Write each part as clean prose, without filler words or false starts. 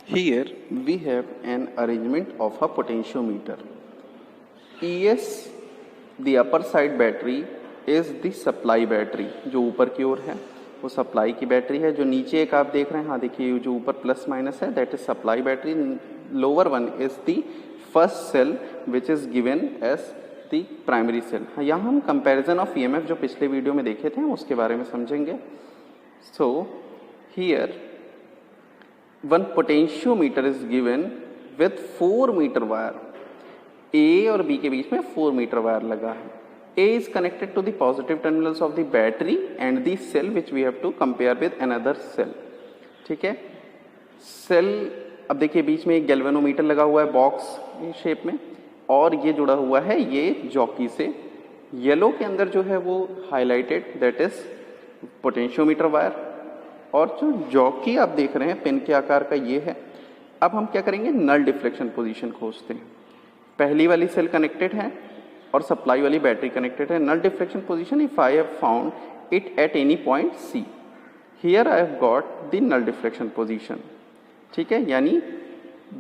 Here we have an arrangement of a potentiometer. ES, the upper side battery, is the supply battery. जो ऊपर की ओर है वो supply की बैटरी है. जो नीचे एक आप देख रहे हैं, हाँ देखिए जो ऊपर प्लस माइनस है, that is supply battery. Lower one is the first cell which is given as the primary cell. यहाँ हम कंपैरिजन ऑफ ईएमएफ जो पिछले वीडियो में देखे थे उसके बारे में समझेंगे. So here one potentiometer is given with 4 meter wire. A और B के बीच में 4 मीटर वायर लगा है. A is connected to the positive terminals of the battery and the cell which we have to compare with another cell. ठीक है. Cell अब देखिए बीच में एक गैल्वेनोमीटर लगा हुआ है बॉक्स शेप में और ये जुड़ा हुआ है ये जॉकी से. येलो के अंदर जो है वो highlighted that is potentiometer wire और जो जॉकी आप देख रहे हैं पेन के आकार का ये है. अब हम क्या करेंगे, नल डिफ्लेक्शन पोजीशन खोजते हैं. पहली वाली सेल कनेक्टेड है और सप्लाई वाली बैटरी कनेक्टेड है. Null deflection position if I have found it at any point C, here I have got the null deflection position. ठीक है, यानी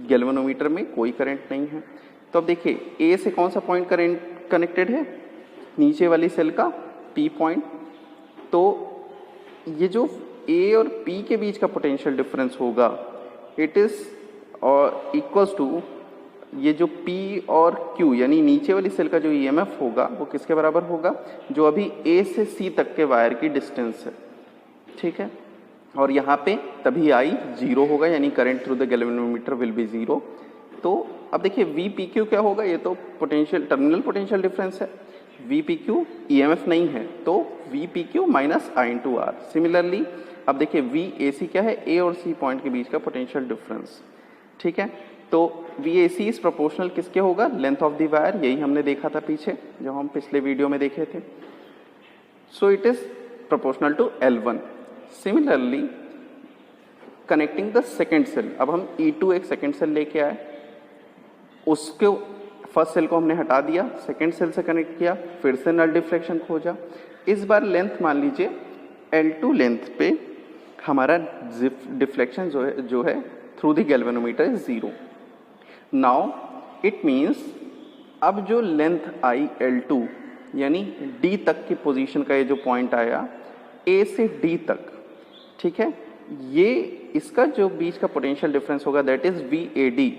गैल्वेनोमीटर में कोई करंट नहीं है. तो अब देखिए ए से कौन सा पॉइंट करंट कनेक्टेड है, नीचे वाली सेल का पी पॉइंट. तो ये जो ए और पी के बीच का पोटेंशियल डिफरेंस होगा इट इज इक्वल्स टू ये जो पी और क्यू यानी नीचे वाली सेल का जो ईएमएफ होगा वो किसके बराबर होगा, जो अभी ए से सी तक के वायर की डिस्टेंस है. ठीक है, और यहाँ पे तभी आई जीरो होगा यानी current through the galvanometer will be zero. तो अब देखिए वी पी क्यू क्या होगा, ये तो पोटेंशियल टर्मिनल पोटेंशियल डिफरेंस है. वी पी क्यू ईएमएफ नहीं है तो V P Q minus I into R. Similarly अब देखिए वी ए सी क्या है, ए और सी पॉइंट के बीच का पोटेंशियल डिफरेंस. ठीक है, तो V A C is proportional किसके होगा, लेंथ ऑफ द वायर. यही हमने देखा था पीछे जो हम पिछले वीडियो में देखे थे. So it is proportional to L1. Similarly connecting the second cell, अब हम E2 एक सेकेंड सेल लेके आए, उसके फर्स्ट सेल को हमने हटा दिया, सेकेंड सेल से कनेक्ट किया, फिर से नल डिफ्लेक्शन खोजा. इस बार लेंथ मान लीजिए L2 लेंथ पे हमारा डिफ्लेक्शन जो है through the galvanometer is zero. Now it means अब जो लेंथ आई L2 यानी D तक की पोजीशन का ये जो पॉइंट आया A से D तक, ठीक है, ये इसका जो बीच का पोटेंशियल डिफरेंस होगा that is VAD.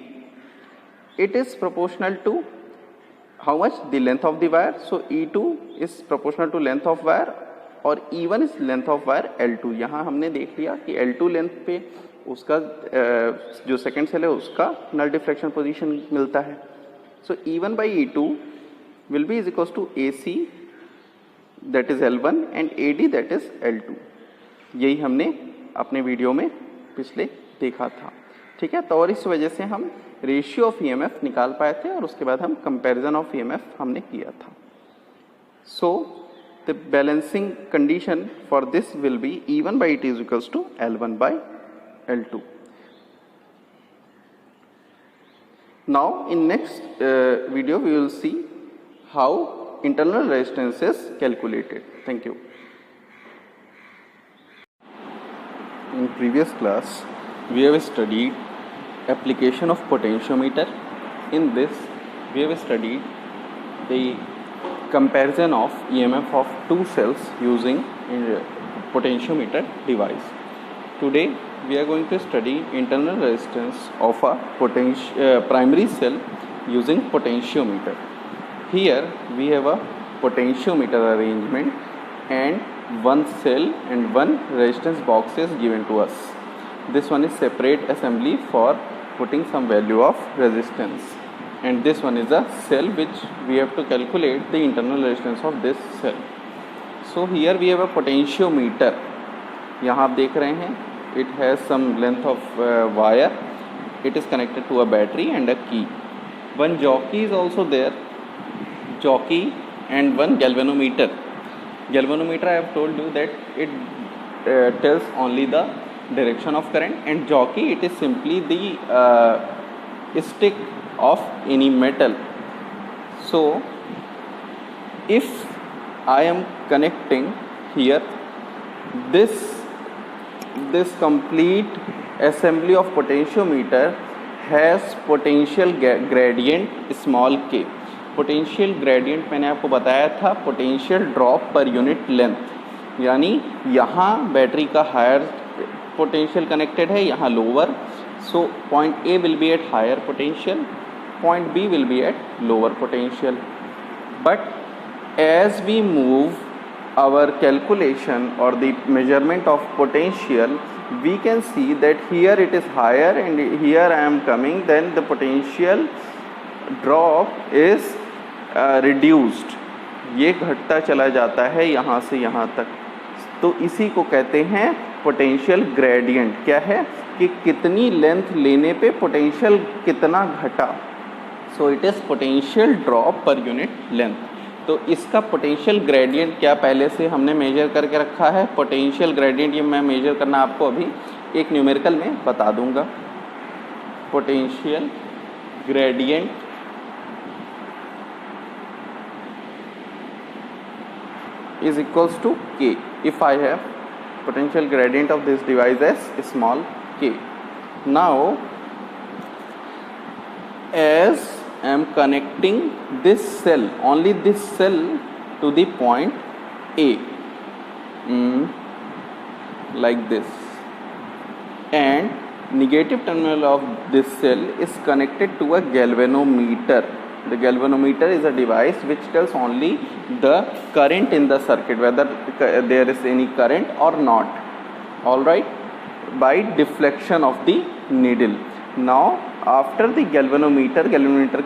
It is proportional to how much, the length of the wire. So E2 is proportional to length of wire और E1 is length of wire L2. यहाँ हमने देख लिया कि L2 लेंथ पे उसका जो सेकेंड सेल है उसका नल डिफ्लेक्शन पोजीशन मिलता है. So E1 by E2 will be is equals to AC that is L1 and AD that is L2. यही हमने अपने वीडियो में पिछले देखा था. ठीक है, तो और इस वजह से हम रेशियो ऑफ ईएमएफ निकाल पाए थे और उसके बाद हम कंपैरिजन ऑफ ईएमएफ हमने किया था. सो the balancing condition for this will be E1 by E2 is equals to L1 by L2. Now in next video we will see how internal resistance is calculated. Thank you. In previous class we have studied application of potentiometer. In this we have studied the comparison of EMF of two cells using potentiometer device. Today we are going to study internal resistance of a primary cell using potentiometer. Here we have a potentiometer arrangement and one cell and one resistance box is given to us. This one is separate assembly for putting some value of resistance. And this one is a cell which we have to calculate the internal resistance of this cell. So here we have a potentiometer. यहाँ आप देख रहे हैं it has some length of wire. It is connected to a battery and a key. One jockey is also there, jockey and one galvanometer. Galvanometer I have told you that it tells only the direction of current, and jockey it is simply the stick of any metal. So if I am connecting here this complete assembly of potentiometer has potential gradient small k. Potential gradient मैंने आपको बताया था potential drop per unit length, यानी यहाँ battery का higher potential connected है, यहाँ lower, so point A will be at higher potential, point B will be at lower potential. But as we move our calculation or the measurement of potential, we can see that here it is higher and here I am coming, then the potential drop is reduced. ये घटता चला जाता है यहाँ से यहाँ तक, तो इसी को कहते हैं पोटेंशियल ग्रेडियंट। क्या है कि कितनी लेंथ लेने पे पोटेंशियल कितना घटा, सो it is potential drop per unit length. तो इसका पोटेंशियल ग्रेडियंट क्या पहले से हमने मेजर करके रखा है, पोटेंशियल ग्रेडियंट ये मैं मेजर करना आपको अभी एक न्यूमेरिकल में बता दूंगा। Potential gradient is equals to k if I have potential gradient of this device as small k. Now as I am connecting this cell, only this cell to the point A, like this, and negative terminal of this cell is connected to a galvanometer. The galvanometer is a device which tells only the current in the circuit, whether there is any current or not, all right, by deflection of the needle. Now after the galvanometer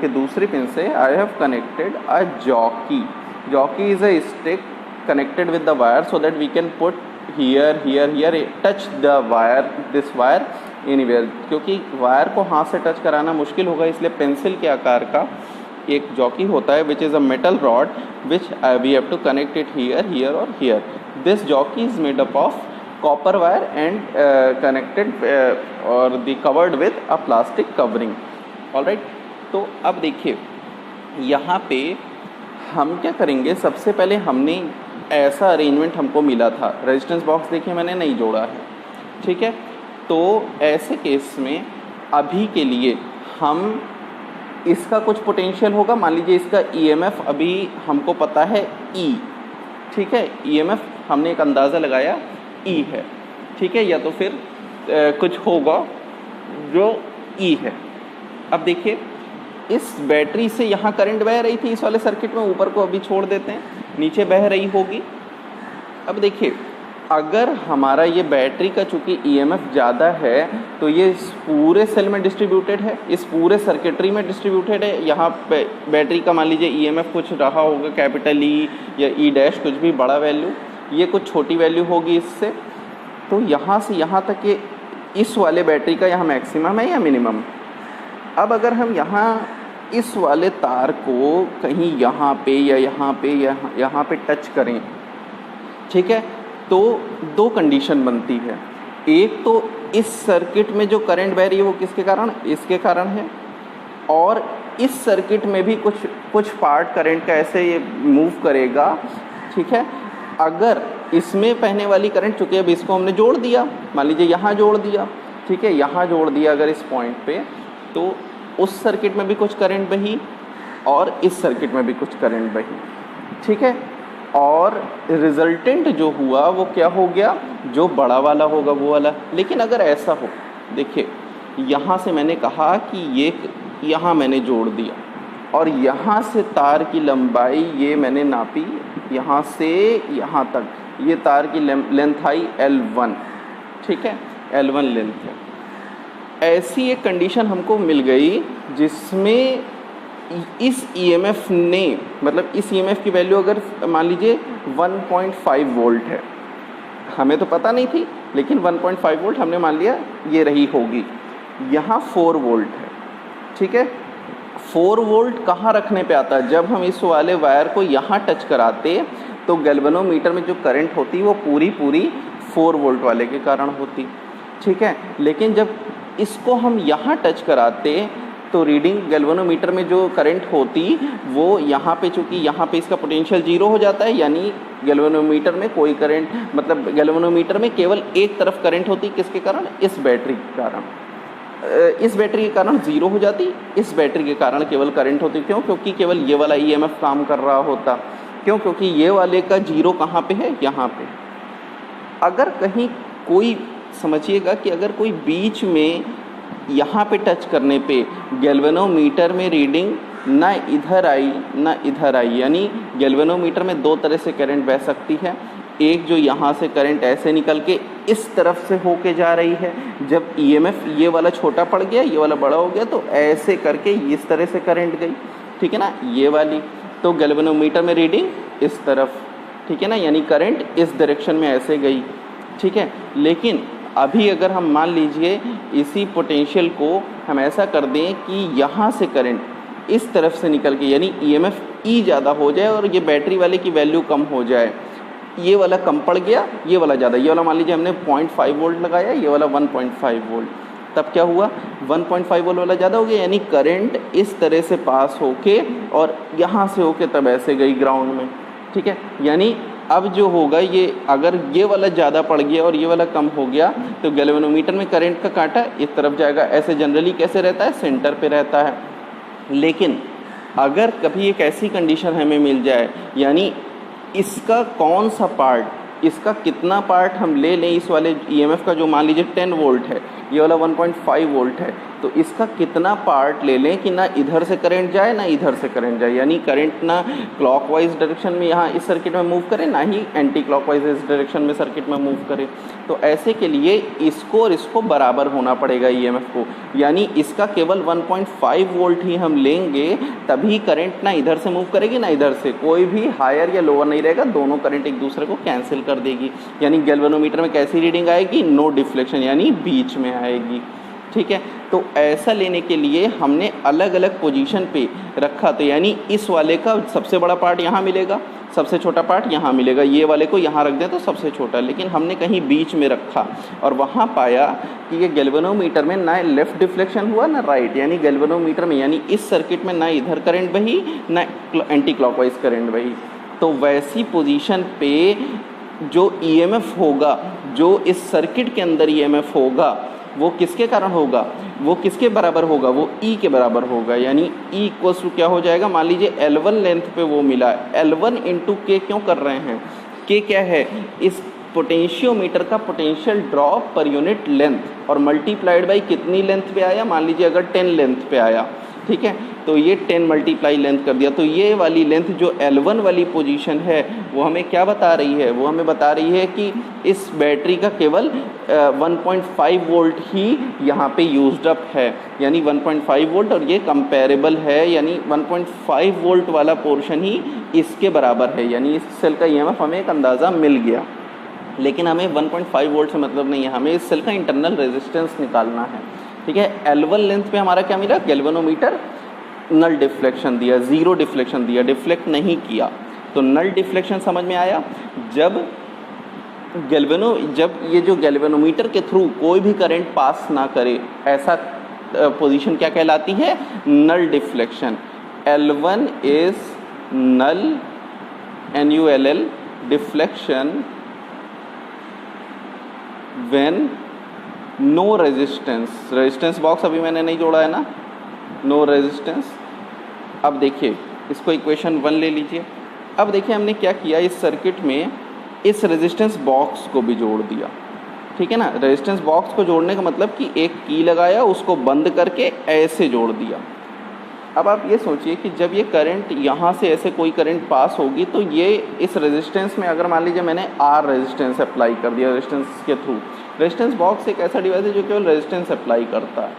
के दूसरे pin से I have connected a jockey. Jockey is a stick connected with the wire so that we can put here, touch the wire, this wire anywhere. क्योंकि wire को हाथ से touch कराना मुश्किल होगा, इसलिए पेंसिल के आकार का एक जॉकी होता है which is a metal rod which we have to connect it here or here. This jockey is made up of copper wire and connected or the covered with a plastic covering. all right, तो अब देखिए यहाँ पे हम क्या करेंगे, सबसे पहले हमने ऐसा अरेंजमेंट हमको मिला था, रेजिस्टेंस बॉक्स देखिए मैंने नहीं जोड़ा है, ठीक है। तो ऐसे केस में अभी के लिए हम इसका कुछ पोटेंशियल होगा, मान लीजिए इसका ईएमएफ अभी हमको पता है ई, ठीक है, ईएमएफ हमने एक अंदाज़ा लगाया ई है, ठीक है, या तो फिर कुछ होगा जो ई है। अब देखिए इस बैटरी से यहाँ करंट बह रही थी इस वाले सर्किट में, ऊपर को अभी छोड़ देते हैं, नीचे बह रही होगी। अब देखिए अगर हमारा ये बैटरी का चूँकि ईएमएफ ज़्यादा है तो ये इस पूरे सेल में डिस्ट्रीब्यूटेड है, इस पूरे सर्किटरी में डिस्ट्रीब्यूटेड है। यहाँ पे बैटरी का मान लीजिए ईएमएफ कुछ रहा होगा कैपिटल ई या ई डैश, कुछ भी बड़ा वैल्यू, ये कुछ छोटी वैल्यू होगी इससे। तो यहाँ से यहाँ तक ये इस वाले बैटरी का यहाँ मैक्सिमम है या मिनिमम। अब अगर हम यहाँ इस वाले तार को कहीं यहाँ पे या यहाँ पे टच करें, ठीक है, तो दो कंडीशन बनती है। एक तो इस सर्किट में जो करंट बह रही है वो किसके कारण, इसके कारण है, और इस सर्किट में भी कुछ पार्ट करंट का ऐसे ये मूव करेगा, ठीक है। अगर इसमें बहने वाली करंट, चूँकि अब इसको हमने जोड़ दिया, मान लीजिए यहाँ जोड़ दिया, ठीक है, यहाँ जोड़ दिया अगर इस पॉइंट पे, तो उस सर्किट में भी कुछ करंट बही और इस सर्किट में भी कुछ करंट बही, ठीक है। और रिजल्टेंट जो हुआ वो क्या हो गया, जो बड़ा वाला होगा वो वाला। लेकिन अगर ऐसा हो, देखिए यहाँ से मैंने कहा कि ये यहाँ मैंने जोड़ दिया और यहाँ से तार की लंबाई ये मैंने नापी, यहाँ से यहाँ तक ये तार की लेंथ आई L1, ठीक है, L1 लेंथ है। ऐसी एक कंडीशन हमको मिल गई जिसमें इस ईएमएफ ने, मतलब इस ईएमएफ की वैल्यू अगर मान लीजिए 1.5 वोल्ट है, हमें तो पता नहीं थी, लेकिन 1.5 वोल्ट हमने मान लिया ये रही होगी। यहाँ 4 वोल्ट है, ठीक है। 4 वोल्ट कहाँ रखने पे आता है, जब हम इस वाले वायर को यहाँ टच कराते तो गैल्वेनोमीटर में जो करंट होती वो पूरी 4 वोल्ट वाले के कारण होती, ठीक है। लेकिन जब इसको हम यहाँ टच कराते तो रीडिंग गैल्वेनोमीटर में जो करंट होती वो यहाँ पे, चूँकि यहाँ पे इसका पोटेंशियल 0 हो जाता है, यानी गैल्वेनोमीटर में कोई करंट, मतलब गैल्वेनोमीटर में केवल एक तरफ करंट होती, किसके कारण? इस बैटरी के कारण। इस बैटरी के कारण 0 हो जाती, इस बैटरी के कारण केवल करंट होती। क्यों? क्योंकि केवल ये वाला ईएमएफ काम कर रहा होता। क्यों? क्योंकि ये वाले का 0 कहाँ पे है? यहाँ पे। अगर कहीं कोई, समझिएगा कि अगर कोई बीच में यहाँ पे टच करने पे गैल्वेनोमीटर में रीडिंग ना इधर आई ना इधर आई, यानी गैल्वेनोमीटर में दो तरह से करंट बह सकती है। एक जो यहाँ से करंट ऐसे निकल के इस तरफ से होके जा रही है, जब ईएमएफ ये वाला छोटा पड़ गया, ये वाला बड़ा हो गया, तो ऐसे करके इस तरह से करंट गई, ठीक है ना, ये वाली। तो गैल्वेनोमीटर में रीडिंग इस तरफ, ठीक है ना, यानी करंट इस डायरेक्शन में ऐसे गई, ठीक है। लेकिन अभी अगर हम मान लीजिए इसी पोटेंशियल को हम ऐसा कर दें कि यहाँ से करंट इस तरफ से निकल के, यानी ईएमएफ ई ज़्यादा हो जाए और ये बैटरी वाले की वैल्यू कम हो जाए, ये वाला कम पड़ गया, ये वाला ज़्यादा, ये वाला मान लीजिए हमने 0.5 वोल्ट लगाया, ये वाला 1.5 वोल्ट, तब क्या हुआ? 1.5 वोल्ट वाला ज़्यादा हो गया, यानी करंट इस तरह से पास होके और यहाँ से होके तब ऐसे गई ग्राउंड में, ठीक है। यानी अब जो होगा, ये अगर ये वाला ज़्यादा पड़ गया और ये वाला कम हो गया, तो गैल्वेनोमीटर में करंट का कांटा इस तरफ जाएगा। ऐसे जनरली कैसे रहता है? सेंटर पे रहता है। लेकिन अगर कभी एक ऐसी कंडीशन हमें मिल जाए, यानी इसका कौन सा पार्ट, इसका कितना पार्ट हम ले लें इस वाले ईएमएफ का, जो मान लीजिए 10 वोल्ट है, ये वाला 1.5 वोल्ट है, तो इसका कितना पार्ट ले लें कि ना इधर से करंट जाए ना इधर से करंट जाए, यानी करंट ना क्लॉकवाइज डायरेक्शन में यहाँ इस सर्किट में मूव करे, ना ही एंटी क्लॉकवाइज इस डायरेक्शन में सर्किट में मूव करे। तो ऐसे के लिए इसको और इसको बराबर होना पड़ेगा ईएमएफ को, यानी इसका केवल 1.5 वोल्ट ही हम लेंगे, तभी करंट ना इधर से मूव करेगी ना इधर से, कोई भी हायर या लोअर नहीं रहेगा, दोनों करंट एक दूसरे को कैंसिल कर देगी। यानी गैल्वेनोमीटर में कैसी रीडिंग आएगी? नो डिफ्लेक्शन, यानी बीच में आएगी, ठीक है। तो ऐसा लेने के लिए हमने अलग अलग पोजीशन पे रखा, तो यानी इस वाले का सबसे बड़ा पार्ट यहाँ मिलेगा, सबसे छोटा पार्ट यहाँ मिलेगा, ये वाले को यहाँ रख दें तो सबसे छोटा, लेकिन हमने कहीं बीच में रखा और वहाँ पाया कि ये गैल्वेनोमीटर में ना लेफ़्ट डिफ्लेक्शन हुआ ना राइट, यानी गैल्वेनोमीटर में, यानी इस सर्किट में ना इधर करंट बही ना एंटी क्लॉकवाइज करंट बही। तो वैसी पोजीशन पे जो ईएमएफ होगा, जो इस सर्किट के अंदर ईएमएफ होगा, वो किसके कारण होगा? वो किसके बराबर होगा? वो ई के बराबर होगा, यानी ई इक्वल्स टू क्या हो जाएगा? मान लीजिए L1 लेंथ पे वो मिला, L1 इंटू के क्यों कर रहे हैं? के क्या है? इस पोटेंशियोमीटर का potential drop per unit length, और मल्टीप्लाइड बाई कितनी लेंथ पे आया? मान लीजिए अगर 10 लेंथ पे आया, ठीक है, तो ये 10 मल्टीप्लाई लेंथ कर दिया, तो ये वाली लेंथ जो L1 वाली पोजीशन है वो हमें क्या बता रही है? वो हमें बता रही है कि इस बैटरी का केवल 1.5 वोल्ट ही यहाँ पे यूज्ड अप है, यानी 1.5 वोल्ट, और ये कंपेरेबल है, यानी 1.5 वोल्ट वाला पोर्शन ही इसके बराबर है, यानी इस सेल का ईएमएफ हमें एक अंदाज़ा मिल गया। लेकिन हमें 1.5 वोल्ट से मतलब नहीं है, हमें इस सेल का इंटरनल रेजिस्टेंस निकालना है, ठीक है। L1 लेंथ पे हमारा क्या मिला? गैल्वेनोमीटर नल डिफ्लेक्शन दिया, ज़ीरो डिफ्लेक्शन दिया, डिफ्लेक्ट नहीं किया, तो नल डिफ्लेक्शन समझ में आया। जब ये जो गैल्वेनोमीटर के थ्रू कोई भी करंट पास ना करे, ऐसा पोजीशन क्या कहलाती है? Null deflection. L1 is null, NULL, deflection when no resistance. Resistance box अभी मैंने नहीं जोड़ा है ना, नो रेजिस्टेंस। अब देखिए इसको इक्वेशन 1 ले लीजिए। अब देखिए हमने क्या किया, इस सर्किट में इस रेजिस्टेंस बॉक्स को भी जोड़ दिया, ठीक है ना। रेजिस्टेंस बॉक्स को जोड़ने का मतलब कि एक की लगाया, उसको बंद करके ऐसे जोड़ दिया। अब आप ये सोचिए कि जब ये करंट यहाँ से ऐसे कोई करंट पास होगी, तो ये इस रेजिस्टेंस में, अगर मान लीजिए मैंने R रेजिस्टेंस अप्लाई कर दिया रेजिस्टेंस के थ्रू, रेजिस्टेंस बॉक्स एक ऐसा डिवाइस है जो केवल रेजिस्टेंस अप्लाई करता है,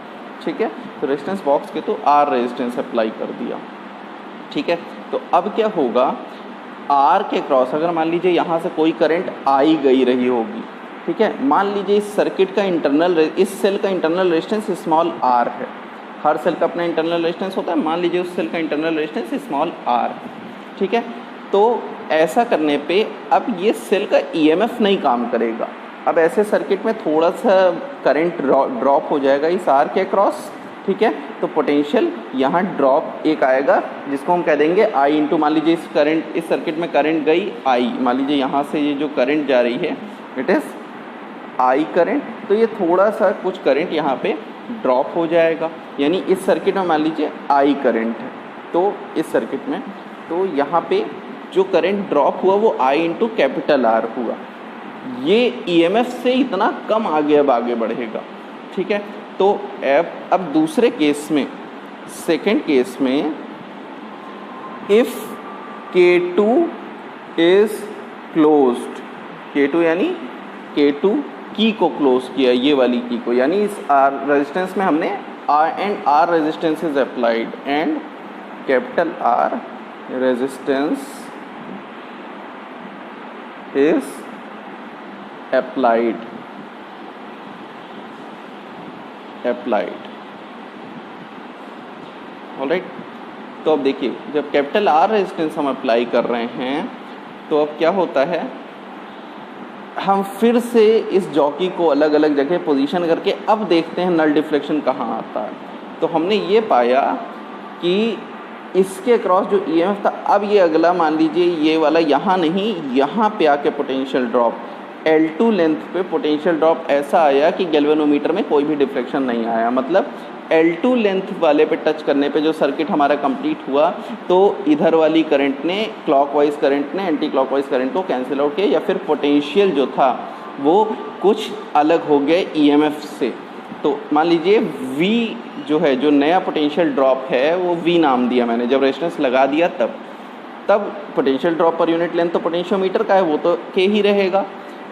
ठीक है। तो रेजिस्टेंस बॉक्स के थ्रू R रेजिस्टेंस अप्लाई कर दिया, ठीक है। तो अब क्या होगा, R के क्रॉस अगर मान लीजिए यहाँ से कोई करंट आई गई रही होगी, ठीक है, मान लीजिए इस सर्किट का इंटरनल, इस सेल का इंटरनल रेजिस्टेंस स्मॉल r है, हर सेल का अपना इंटरनल रेजिस्टेंस होता है, मान लीजिए उस सेल का इंटरनल रेजिस्टेंस स्मॉल r, ठीक है। तो ऐसा करने पे अब ये सेल का ईएमएफ नहीं काम करेगा। अब ऐसे सर्किट में थोड़ा सा करंट ड्रॉप हो जाएगा इस R के क्रॉस, ठीक है। तो पोटेंशियल यहाँ ड्रॉप एक आएगा जिसको हम कह देंगे आई इंटू, मान लीजिए इस करंट, इस सर्किट में करंट गई आई, मान लीजिए यहाँ से ये जो करंट जा रही है इट इज़ आई करंट, तो ये थोड़ा सा कुछ करंट यहाँ पे ड्रॉप हो जाएगा, यानी इस सर्किट में मान लीजिए आई करंट है, तो इस सर्किट में तो यहाँ पे जो करंट ड्रॉप हुआ वो आई इंटू कैपिटल आर हुआ, ये ईएमएफ से इतना कम आगे बढ़ेगा, ठीक है। तो अब दूसरे केस में, सेकंड केस में, if K2 is closed, K2 यानी K2 की को क्लोज किया, ये वाली की को, यानी इस R रेजिस्टेंस में हमने R resistance is applied and capital R resistance is applied, alright. तो अब देखिए जब कैपिटल R रेजिस्टेंस हम अप्लाई कर रहे हैं तो अब क्या होता है, हम फिर से इस जॉकी को अलग अलग जगह पोजीशन करके अब देखते हैं नल डिफ्लेक्शन कहाँ आता है। तो हमने ये पाया कि इसके क्रॉस जो ईएमएफ था, अब ये अगला मान लीजिए ये वाला यहाँ नहीं, यहाँ पे आके पोटेंशियल ड्रॉप L2 लेंथ पे पोटेंशियल ड्रॉप ऐसा आया कि गैल्वेनोमीटर में कोई भी डिफ्लेक्शन नहीं आया, मतलब L2 लेंथ वाले पे टच करने पे जो सर्किट हमारा कंप्लीट हुआ तो इधर वाली करंट ने, क्लॉकवाइज करंट ने एंटी क्लॉकवाइज करंट को कैंसिल आउट किया, या फिर पोटेंशियल जो था वो कुछ अलग हो गए ईएमएफ से। तो मान लीजिए V जो है, जो नया पोटेंशियल ड्रॉप है वो V नाम दिया मैंने, जब रेजिस्टेंस लगा दिया तब potential drop per unit length तो पोटेंशियोमीटर का है वो तो K ही रहेगा,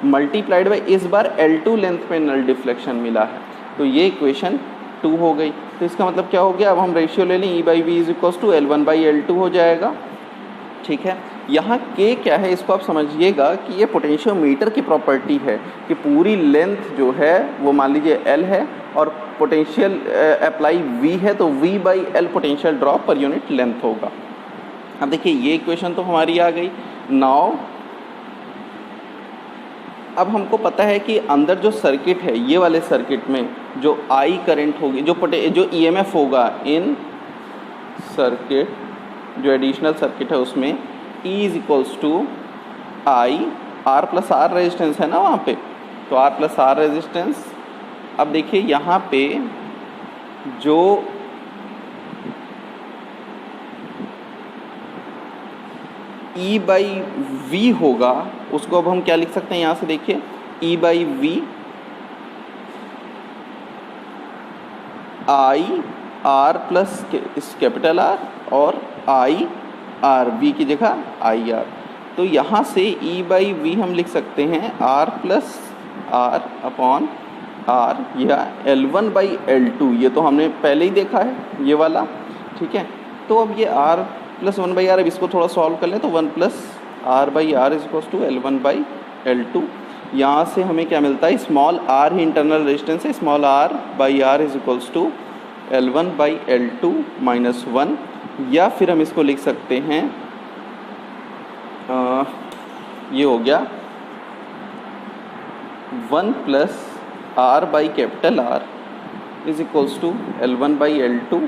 मल्टीप्लाइड बाई इस बार L2 लेंथ पे नल डिफ्लेक्शन मिला है, तो ये इक्वेशन 2 हो गई। तो इसका मतलब क्या हो गया, अब हम रेशियो ले लें, E by V is equals to L1/L2 हो जाएगा, ठीक है। यहाँ K क्या है इसको आप समझिएगा कि ये पोटेंशियोमीटर की प्रॉपर्टी है कि पूरी लेंथ जो है वो मान लीजिए L है और पोटेंशियल अप्लाई V है, तो V/L potential drop per unit length होगा। अब देखिए ये इक्वेशन तो हमारी आ गई। नाउ अब हमको पता है कि अंदर जो सर्किट है, ये वाले सर्किट में जो I करंट होगी, जो EMF होगा इन सर्किट, जो एडिशनल सर्किट है उसमें E is equals to I, R plus R resistance है ना वहाँ पे, तो R प्लस R रेजिस्टेंस। अब देखिए यहाँ पे जो E बाई वी होगा उसको अब हम क्या लिख सकते हैं, यहाँ से देखिए E by V I R plus इस कैपिटल R और आई R, V की जगह आई R, तो यहाँ से E बाई वी हम लिख सकते हैं R plus R upon R या L1/L2, ये तो हमने पहले ही देखा है ये वाला, ठीक है। तो अब ये R प्लस 1/R, अब इसको थोड़ा सॉल्व कर लें तो 1 plus R/R is equals to L1/L2। यहाँ से हमें क्या मिलता है, स्मॉल r ही इंटरनल रेजिस्टेंस है, small R/R is equals to L1/L2 minus 1, या फिर हम इसको लिख सकते हैं ये हो गया 1 plus R by capital R is equals to L1/L2,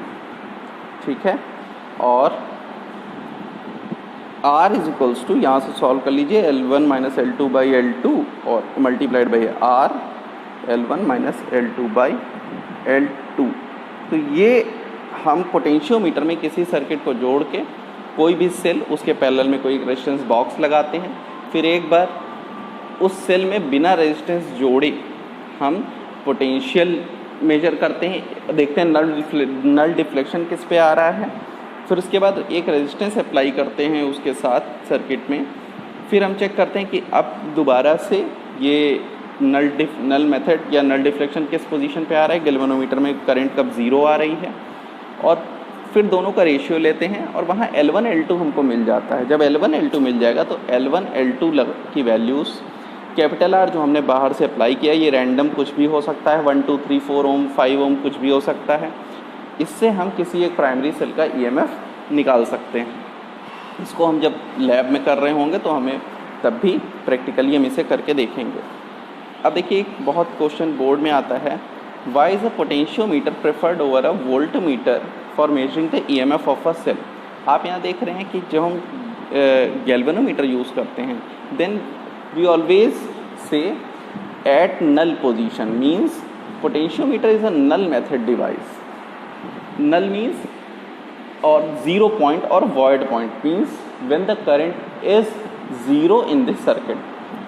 ठीक है। और R इज इक्वल्स टू, यहाँ से सॉल्व कर लीजिए, L1 माइनस L2/L2 और multiplied by R L1 minus L2/L2। तो ये हम पोटेंशियोमीटर में किसी सर्किट को जोड़ के कोई भी सेल, उसके पैरेलल में कोई रेजिस्टेंस बॉक्स लगाते हैं, फिर एक बार उस सेल में बिना रेजिस्टेंस जोड़े हम पोटेंशियल मेजर करते हैं, देखते हैं नल डिफ्लेक्शन किस पे आ रहा है, फिर उसके बाद एक रेजिस्टेंस अप्लाई करते हैं उसके साथ सर्किट में, फिर हम चेक करते हैं कि अब दोबारा से ये नल मेथड या नल डिफ्लेक्शन किस पोजीशन पे आ रहा है, गैल्वेनोमीटर में करंट कब 0 आ रही है, और फिर दोनों का रेशियो लेते हैं और वहाँ L1 L2 हमको मिल जाता है। जब L1 L2 मिल जाएगा तो L1 L2 की वैल्यूज़ कैपिटल R जो हमने बाहर से अप्लाई किया, ये रैंडम कुछ भी हो सकता है, 1 2 3 4 ओम 5 ओम कुछ भी हो सकता है, इससे हम किसी एक प्राइमरी सेल का EMF निकाल सकते हैं। इसको हम जब लैब में कर रहे होंगे तो हमें तब भी प्रैक्टिकली हम इसे करके देखेंगे। अब देखिए एक बहुत क्वेश्चन बोर्ड में आता है why is a potentiometer preferred over a voltmeter for measuring the EMF of a cell. आप यहाँ देख रहे हैं कि जब हम गैल्वेनोमीटर यूज़ करते हैं then we always say at null position, means potentiometer is a null method device. Null means or 0 point or void point, means when the current is 0 in this circuit.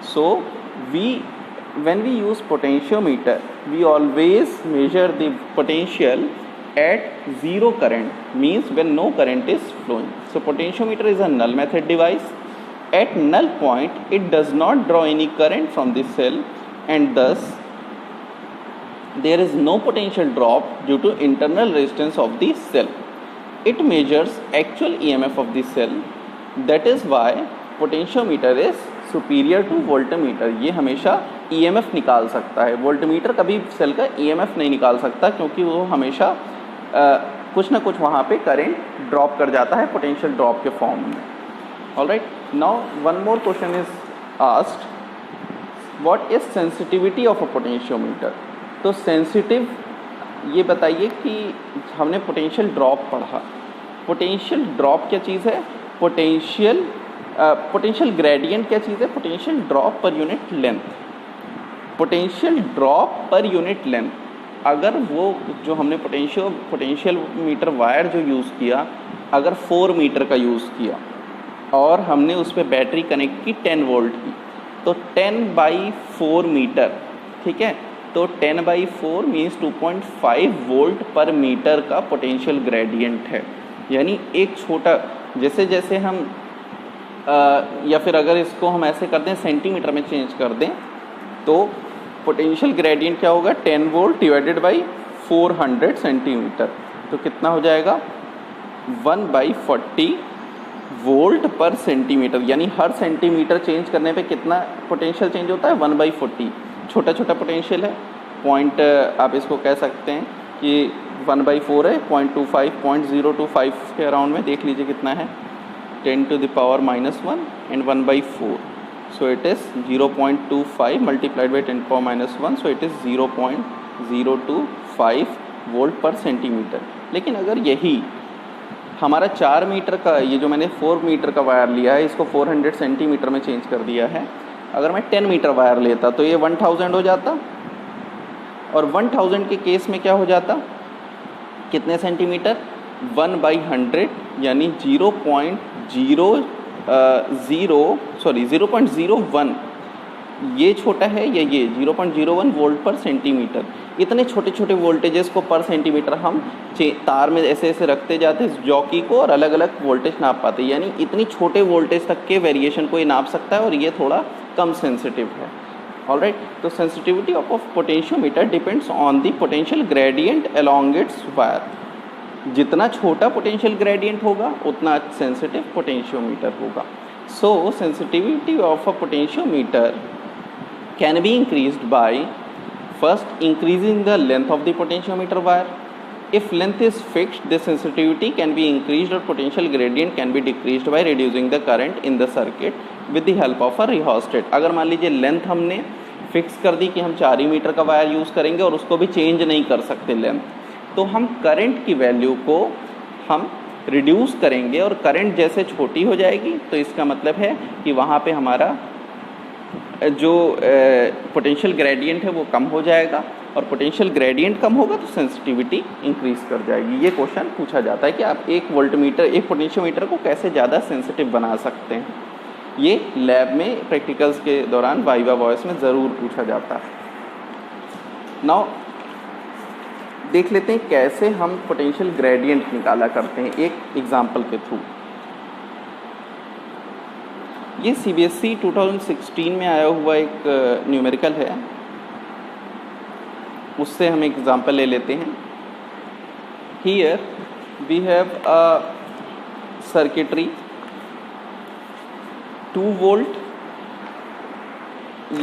So when we use potentiometer, we always measure the potential at 0 current, means when no current is flowing. So potentiometer is a null method device. At null point it does not draw any current from the cell, and thus there is no potential drop due to internal resistance of the cell. It measures actual EMF of the cell. That is why potentiometer is superior to voltmeter. ये हमेशा EMF निकाल सकता है, voltmeter कभी cell का EMF नहीं निकाल सकता, क्योंकि वो हमेशा कुछ ना कुछ वहाँ पे करंट ड्रॉप कर जाता है पोटेंशियल ड्रॉप के फॉर्म में। Alright, now one more question is asked, what is sensitivity of a potentiometer. तो सेंसिटिव, ये बताइए कि हमने पोटेंशियल ड्रॉप पढ़ा, पोटेंशियल ड्रॉप क्या चीज़ है, पोटेंशियल ग्रेडियंट क्या चीज़ है, potential drop per unit length. Potential drop per unit length, अगर वो जो हमने पोटेंशियल मीटर वायर जो यूज़ किया, अगर 4 मीटर का यूज़ किया और हमने उस पर बैटरी कनेक्ट की 10 वोल्ट की, तो 10/4 मीटर, ठीक है, तो 10/4 मीन्स 2.5 वोल्ट पर मीटर का पोटेंशियल ग्रेडियंट है। यानी एक छोटा, जैसे जैसे हम या फिर अगर इसको हम ऐसे कर दें सेंटीमीटर में चेंज कर दें, तो पोटेंशियल ग्रेडियंट क्या होगा, 10 वोल्ट डिवाइडेड बाई 400 सेंटीमीटर, तो कितना हो जाएगा 1/40 वोल्ट पर सेंटीमीटर। यानी हर सेंटीमीटर चेंज करने पे कितना पोटेंशियल चेंज होता है, 1/40। छोटा छोटा पोटेंशियल है, पॉइंट आप इसको कह सकते हैं कि 1/4 है, 0.25 0.025 के अराउंड में देख लीजिए कितना है, 10 to the power -1 and 1/4, so it is 0.25 multiplied by 10 power -1, so it is 0.025 volt पर सेंटीमीटर। लेकिन अगर यही हमारा 4 मीटर का, ये जो मैंने 4 मीटर का वायर लिया है, इसको 400 सेंटीमीटर में चेंज कर दिया है, अगर मैं 10 मीटर वायर लेता तो ये 1000 हो जाता, और 1000 के केस में क्या हो जाता, कितने सेंटीमीटर, 1/100, यानी 0.01, ये छोटा है या ये 0.01 वोल्ट पर सेंटीमीटर। इतने छोटे छोटे वोल्टेजेस को पर सेंटीमीटर हम तार में ऐसे ऐसे रखते जाते जॉकी को, और अलग अलग वोल्टेज नाप पाते, यानी इतनी छोटे वोल्टेज तक के वेरिएशन को ये नाप सकता है, और ये थोड़ा कम सेंसिटिव है। ऑलराइट, तो sensitivity of potentiometer depends on the potential gradient along its wire. जितना छोटा पोटेंशियल ग्रेडियंट होगा उतना सेंसिटिव पोटेंशियोमीटर होगा। So sensitivity of a potentiometer can be increased by first increasing the length of the potentiometer wire. If length is fixed, the sensitivity can be increased or potential gradient can be decreased by reducing the current in the circuit with the help of a rheostat. अगर मान लीजिए length हमने fix कर दी कि हम 4 ही metre का wire use करेंगे और उसको भी चेंज नहीं कर सकते लेंथ, तो हम करंट की वैल्यू को हम रिड्यूस करेंगे, और करंट जैसे छोटी हो जाएगी तो इसका मतलब है कि वहाँ पे हमारा जो पोटेंशियल ग्रेडियंट है वो कम हो जाएगा, और पोटेंशियल ग्रेडियंट कम होगा तो सेंसिटिविटी इंक्रीज कर जाएगी। ये क्वेश्चन पूछा जाता है कि आप एक पोटेंशियोमीटर को कैसे ज़्यादा सेंसिटिव बना सकते हैं। ये लैब में प्रैक्टिकल्स के दौरान वाइवा वॉइस में ज़रूर पूछा जाता है। नाउ देख लेते हैं कैसे हम पोटेंशियल ग्रेडियंट निकाला करते हैं एक एग्जाम्पल के थ्रू। ये CBSE 2016 में आया हुआ एक न्यूमेरिकल है, उससे हम एग्जाम्पल ले लेते हैं। Here we have a circuitry 2 volt,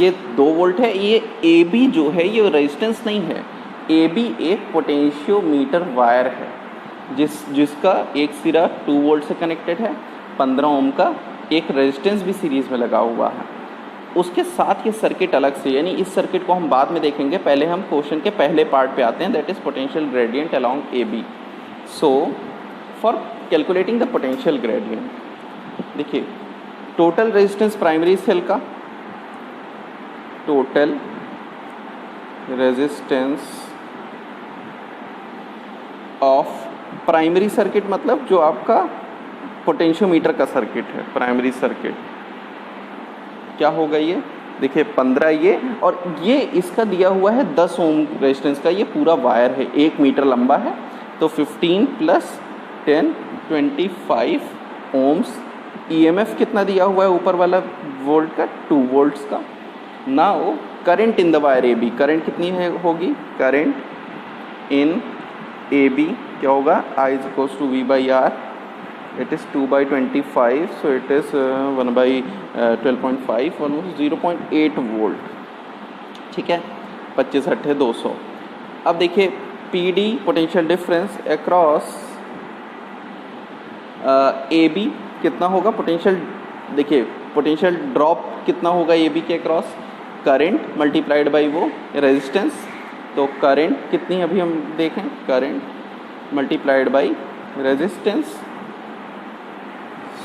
ये 2 वोल्ट है। ये AB जो है ये रेजिस्टेंस नहीं है, AB एक पोटेंशियोमीटर वायर है जिसका एक सिरा 2 वोल्ट से कनेक्टेड है, 15 ओम का एक रेजिस्टेंस भी सीरीज में लगा हुआ है। उसके साथ ये सर्किट अलग से, यानी इस सर्किट को हम बाद में देखेंगे, पहले हम क्वेश्चन के पहले पार्ट पे आते हैं, that is potential gradient along A B. So for calculating the potential gradient, देखिए टोटल रेजिस्टेंस प्राइमरी सेल का, total resistance of primary circuit मतलब जो आपका पोटेंशियोमीटर का सर्किट है, प्राइमरी सर्किट क्या होगा ये, देखिए 15 ये, और ये इसका दिया हुआ है 10 ओम रेजिस्टेंस का, ये पूरा वायर है 1 मीटर लंबा है, तो 15 + 10 25 ओम्स। ईएमएफ कितना दिया हुआ है ऊपर वाला वोल्ट का, 2 वोल्ट्स का। Now current in the wire A B, current कितनी है होगी, करंट इन ए बी क्या होगा, I = V/R, it is 2/25, so it is 1/12.5, almost 0.8 volt, ठीक है, 25 8 200। अब देखिए P D potential difference across A B कितना होगा, पोटेंशियल, देखिए पोटेंशियल ड्रॉप कितना होगा ए बी के अक्रॉस, करंट मल्टीप्लाइड बाई वो रेजिस्टेंस, तो करंट कितनी अभी हम देखें, current multiplied by resistance,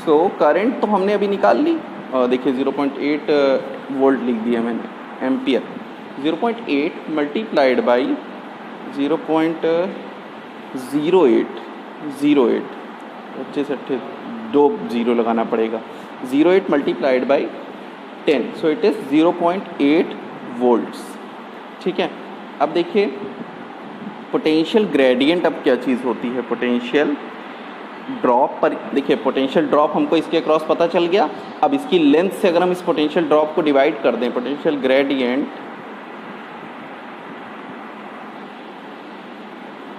so current तो हमने अभी निकाल ली, और देखिए 0.8 वोल्ट लिख दिया मैंने, एम्पियर, 0.8 मल्टीप्लाइड बाई 0.08, अच्छे से 2 0 लगाना पड़ेगा, 0.8 multiplied by 10, so it is 0.8 volts, ठीक है। अब देखिए पोटेंशियल ग्रेडियंट अब क्या चीज़ होती है, पोटेंशियल ड्रॉप पर, देखिए पोटेंशियल ड्रॉप हमको इसके अक्रॉस पता चल गया, अब इसकी लेंथ से अगर हम इस पोटेंशियल ड्रॉप को डिवाइड कर दें, potential gradient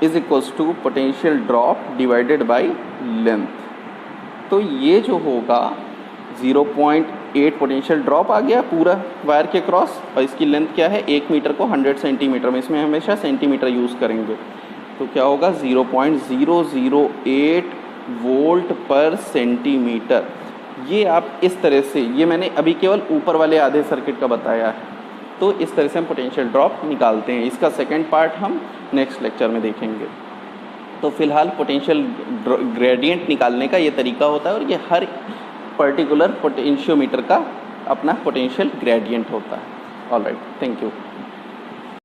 is equals to potential drop divided by length, तो ये जो होगा 0.8 पोटेंशियल ड्रॉप आ गया पूरा वायर के क्रॉस, और इसकी लेंथ क्या है, 1 मीटर को 100 सेंटीमीटर में, इसमें हमेशा सेंटीमीटर यूज़ करेंगे, तो क्या होगा 0.008 वोल्ट पर सेंटीमीटर। ये आप इस तरह से, ये मैंने अभी केवल ऊपर वाले आधे सर्किट का बताया है, तो इस तरह से हम पोटेंशियल ड्रॉप निकालते हैं। इसका सेकेंड पार्ट हम नेक्स्ट लेक्चर में देखेंगे। तो फिलहाल पोटेंशियल ग्रेडियंट निकालने का ये तरीका होता है, और ये हर पर्टिकुलर पोटेंशियोमीटर का अपना पोटेंशियल ग्रेडियंट होता है। Alright, thank you.